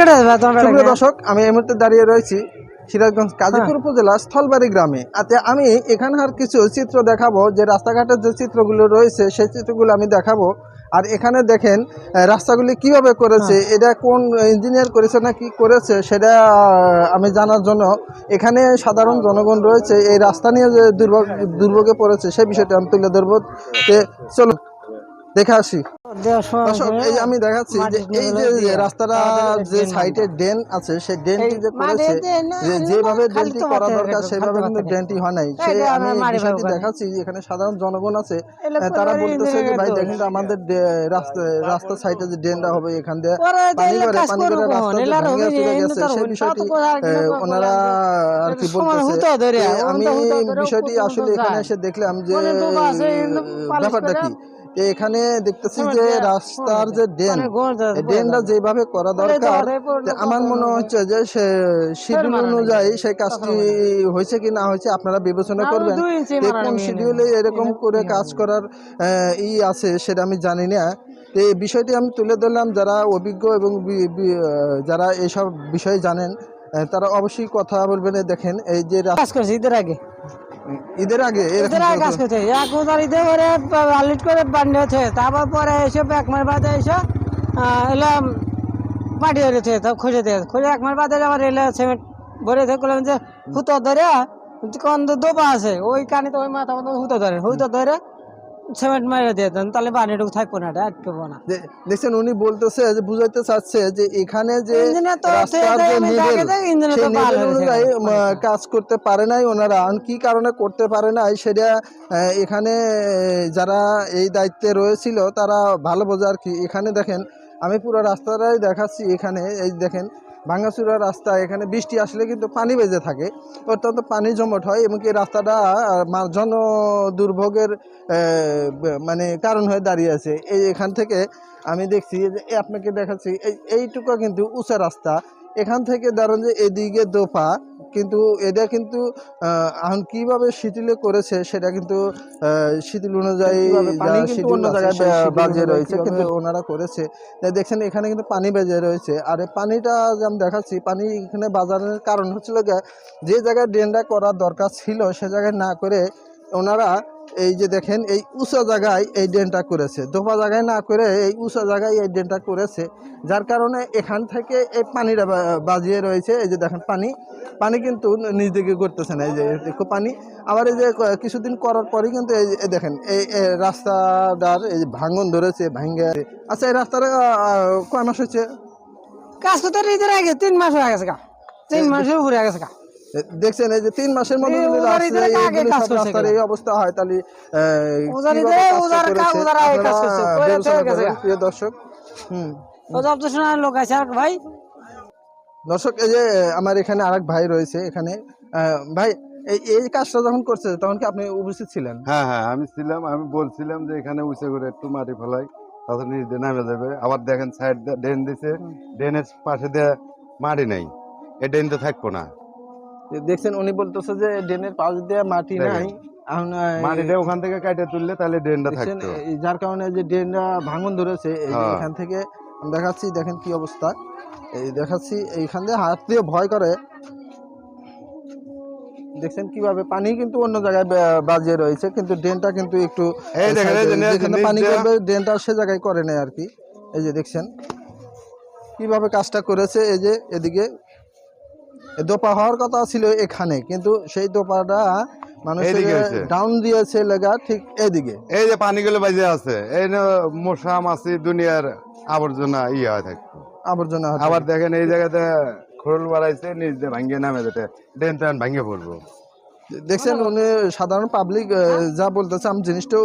সুপ্রিয় দর্শক, আমি এই মুহূর্তে দাঁড়িয়ে রয়েছি সিরাজগঞ্জ কাজীপুর উপজেলা স্থলবাড়ি গ্রামে। আমি এখানকার কিছু চিত্র দেখাবো, যে রাস্তাঘাটের যে চিত্রগুলো রয়েছে সেই চিত্রগুলো আমি দেখাবো। আর এখানে দেখেন রাস্তাগুলি কিভাবে করেছে, এটা কোন ইঞ্জিনিয়ার করেছে না কি করেছে সেটা আমি জানার জন্য এখানে সাধারণ জনগণ রয়েছে। এই রাস্তা নিয়ে যে দুর্ভোগে পড়েছে সেই বিষয়টা আমি তুলে ধরবো। চলো দেখে আসি। এই যে আমি দেখাচ্ছি যে এই যে রাস্তাটা যে সাইডে ড্রেন আছে, সেই ড্রেনটি যে করেছে, যেভাবে ড্রেনটি করা দরকার সেভাবে কিন্তু ড্রেনটি হয় নাই। আমি বিষয়টি দেখাচ্ছি, এখানে সাধারণ জনগণ আছে, তারা বলতেছে যে ভাই দেখেন তো আমাদের রাস্তার সাইডে যে ড্রেনটা হবে, এখান দিয়ে পানি করে রাস্তা ভেঙে চলে গেছে, সেই বিষয়টি ওনারা আর কি বলতেছে। আমি বিষয়টি আসলে এখানে এসে দেখলাম যে ব্যাপারটা কি। এখানে দেখতেছি যে রাস্তার যে ড্রেনটা যেভাবে করা দরকার, আমার মনে হচ্ছে যে শিডিউল অনুযায়ী সেই কাজটি হয়েছে কি না হয়েছে আপনারা বিবেচনা করবেন। কোন শিডিউলে এরকম করে কাজ করার আছে সেটা আমি জানি না। এই বিষয়টি আমি তুলে ধরলাম, যারা অভিজ্ঞ এবং যারা এইসব বিষয়ে জানেন তারা অবশ্যই কথা বলবেন। দেখেন এই যে কাজ করছি ঈদের আগে কাজ করছে, ঈদে করে আলিট করে বান্ডে হচ্ছে, তারপর পরে এসে এক মাস বাদে এসে এলাম পাটি হয়েছে, তো খুঁজে এক মাস বাদে আবার এলে সিমেন্ট ভরে করলাম যে হুতো ধরে কোন দোপা আছে ওই কানে, তো ওই মাথা মতো হুতো ধরে সিমেন্ট মেরে দিয়ে দেন, তাহলে পানিটুকু থাকবো না, আটকবো না। দেখছেন উনি বলতেছে যে বুঝাইতে চাচ্ছে যে এখানে যে রাস্তার যে নিডেল অনুযায়ী কাজ করতে পারে নাই ওনারা, কি কারণে করতে পারে নাই সেটা এখানে যারা এই দায়িত্বে রয়েছিল তারা ভালো বোঝে আর কি। এখানে দেখেন আমি পুরো রাস্তাটাই দেখাচ্ছি। এখানে এই দেখেন ভাঙাচুরা রাস্তা, এখানে বৃষ্টি আসলে কিন্তু পানি বেজে থাকে, অত্যন্ত পানি জমট হয় এবং এই রাস্তাটা জন দুর্ভোগের মানে কারণ হয়ে দাঁড়িয়ে আছে। এখান থেকে আমি দেখছি যে আপনাকে দেখাচ্ছি এইটুকু কিন্তু উঁচা রাস্তা, এখান থেকে ধরেন যে এদিকে দোপা, কিন্তু এটা কিন্তু এখন কিভাবে শিথিল করেছে সেটা কিন্তু শিথিল অনুযায়ী অন্য জায়গায় বাজিয়ে রয়েছে, কিন্তু ওনারা করেছে। দেখছেন এখানে কিন্তু পানি বেজে রয়েছে। আর এই পানিটা যে আমি দেখাচ্ছি, পানি এখানে বাজারের কারণ হচ্ছিল যে জায়গায় ড্রেনটা করার দরকার ছিল সে জায়গায় না করে ওনারা এই যে দেখেন এই উঁচা জায়গায় এই ড্রেনটা করেছে, দোপা জায়গায় না করে এই উঁচা জায়গায় এই ড্রেনটা করেছে, যার কারণে এখান থেকে এই পানিটা বাজিয়ে রয়েছে। এই যে দেখেন পানি কিন্তু নিজ দিকে করতেছে না, এই যে পানি। আবার এই যে কিছুদিন করার পরই কিন্তু এই দেখেন এই রাস্তাটার এই ভাঙন ধরেছে, ভাঙ্গে। আচ্ছা, এই রাস্তাটা কয় মাস হচ্ছে কাজ করতে? ঈদের আগে 3 মাস হয়ে গেছে, 3 মাসের উপরে হয়ে গেছে। দেখছেন এই যে 3 মাসের মধ্যে রাস্তার এই অবস্থা হয়, তাহলে প্রিয় দর্শক লোক আছে ভাই। দর্শক, এই যে আমার এখানে আরেক ভাই রয়েছে। এখানে ভাই এই কাজটা যখন করছে তখন কি আপনি উপস্থিত ছিলেন? হ্যাঁ, আমি ছিলাম। আমি বলছিলাম যে এখানে উঁচে করে একটু মাটি ফেলাই, তাহলে নিচ দিয়ে নামে যাবে। আবার দেখেন সাইড দিয়ে ড্রেন দিছে, ড্রেনের পাশে দিয়ে মাটি নাই, এই ড্রেনটা থাকবো না। দেখছেন উনি বলতেছে যে ড্রেনের পাশ দিয়ে মাটি নাই, মাটিটা ওখান থেকে কাটে তুললে তাহলে ড্রেনটা থাকতো, যার কারণে যে ড্রেনটা ভাঙন ধরেছে। এখান থেকে দেখাচ্ছি, দেখেন কি অবস্থা। এই দেখাচ্ছি এইখান দিয়ে হাত দিয়ে ভয় করে। দেখছেন কিভাবে পানি কিন্তু অন্য জায়গায় বাজিয়ে রয়েছে, কিন্তু ড্রেনটা কিন্তু একটু যেখানে পানি করবে ড্রেনটা সে জায়গায় করে নেয় আর কি। এই যে দেখছেন কিভাবে কাজটা করেছে। এই যে এদিকে দোপা হওয়ার কথা ছিল এখানে, কিন্তু সেই দোপাটা মানুষের ডাউন দিয়েছে লেগা ঠিক এদিকে। এই যে পানিগুলো বাজে আছে, এই মশা মাছি দুনিয়ার আবর্জনা হয় থাকতো, আবর্জনা। আবার দেখেন এই জায়গাতে খোল বাড়াইছে, নিচ দিয়ে ভাঙ্গে নামে যেতে, ড্রেন ট্রেন ভাঙ্গে পড়বো। দেখছেন উনি সাধারণ পাবলিক যা বলতেছে, আমি জিনিসটা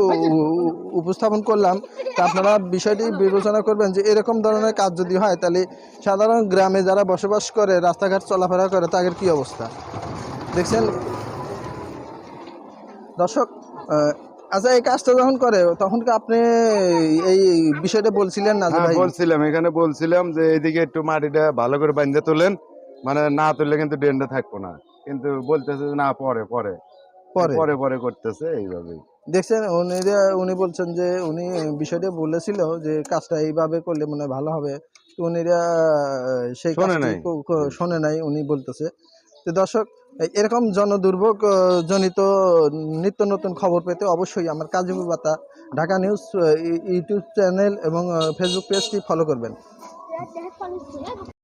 উপস্থাপন করলাম। তা আপনারা বিষয়টি বিবেচনা করবেন যে এরকম ধরনের কাজ যদি হয় তাহলে সাধারণ গ্রামে যারা বসবাস করে, রাস্তাঘাট চলাফেরা করে, তাদের কি অবস্থা দেখছেন দর্শক। আচ্ছা, এই কাজটা যখন করে তখন কি আপনি এই বিষয়টা বলছিলেন না? বলছিলাম, এখানে বলছিলাম যে এইদিকে একটু মাটিটা ভালো করে বাঁধতে তোলেন, মানে না তুললে কিন্তু ড্রেনটা থাকবো না, কিন্তু বলতেছে না পরে পরে পরে পরে করতেছে এইভাবেই। দেখছেন উনি বলছেন যে উনি বিষয়টা বলেছিল যে কাজটা এইভাবে করলে মনে ভালো হবে, উনিরা সেই শোনে কাজটি নাই। শোনে নাই উনি বলতেছে। তো দর্শক, এরকম জনদুর্ভোগ জনিত নিত্য নতুন খবর পেতে অবশ্যই আমার কাজীপুর বার্তা ঢাকা নিউজ ইউটিউব চ্যানেল এবং ফেসবুক পেজটি ফলো করবেন।